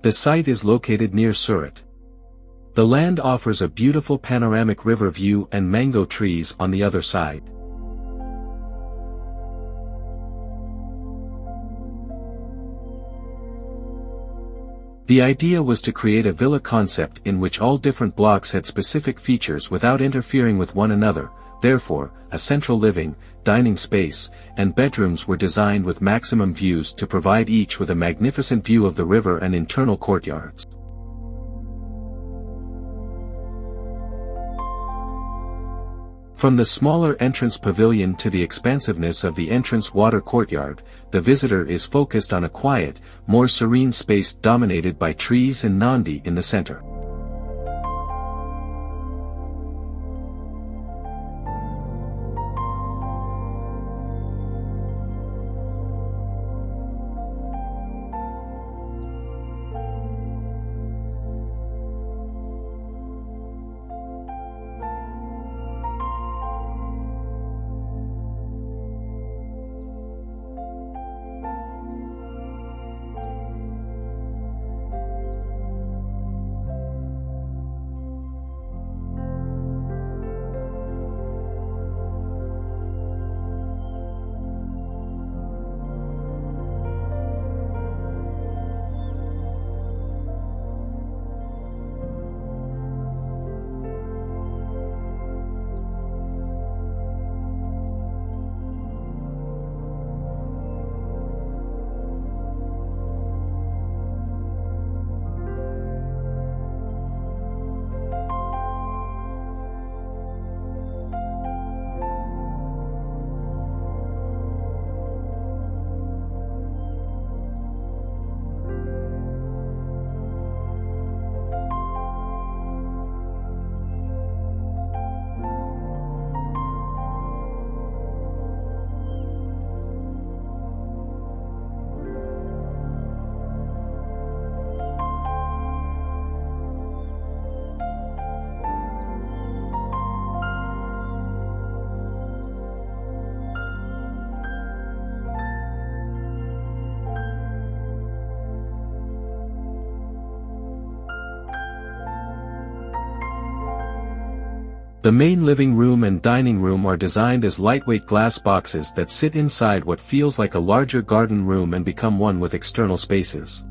The site is located near Surat. The land offers a beautiful panoramic river view and mango trees on the other side. The idea was to create a villa concept in which all different blocks had specific features without interfering with one another. Therefore, a central living, dining space, and bedrooms were designed with maximum views to provide each with a magnificent view of the river and internal courtyards. From the smaller entrance pavilion to the expansiveness of the entrance water courtyard, the visitor is focused on a quiet, more serene space dominated by trees and Nandi in the center. The main living room and dining room are designed as lightweight glass boxes that sit inside what feels like a larger garden room and become one with external spaces.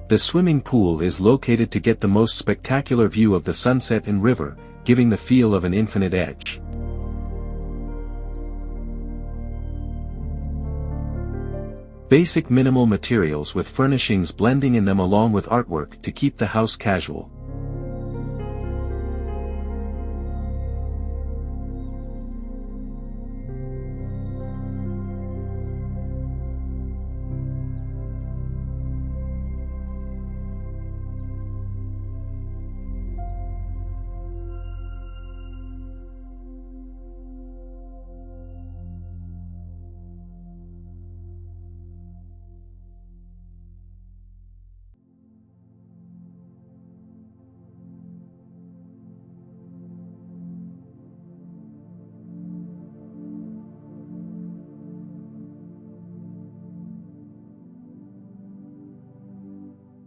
The swimming pool is located to get the most spectacular view of the sunset and river, giving the feel of an infinite edge. Basic minimal materials with furnishings blending in them along with artwork to keep the house casual.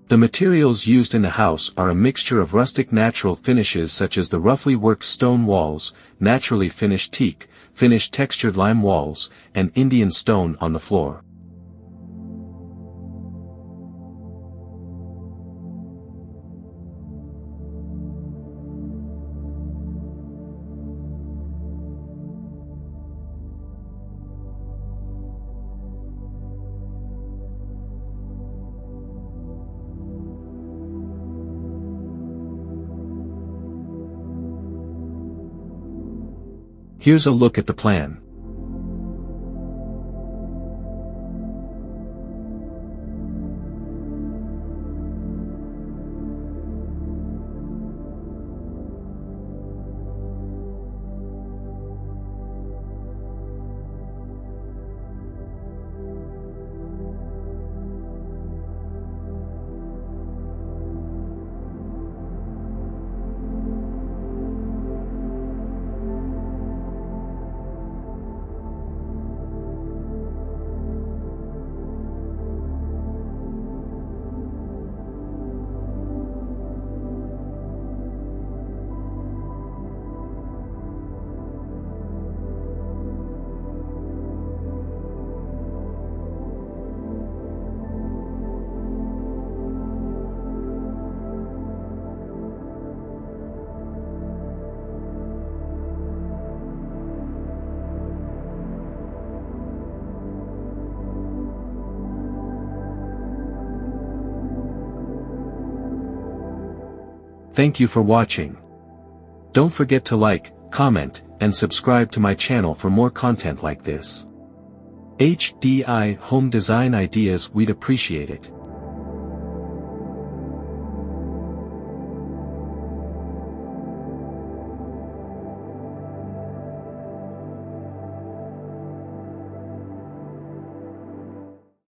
The materials used in the house are a mixture of rustic natural finishes such as the roughly worked stone walls, naturally finished teak, finished textured lime walls, and Indian stone on the floor. Here's a look at the plan. Thank you for watching. Don't forget to like, comment, and subscribe to my channel for more content like this. HDI Home Design Ideas, we'd appreciate it.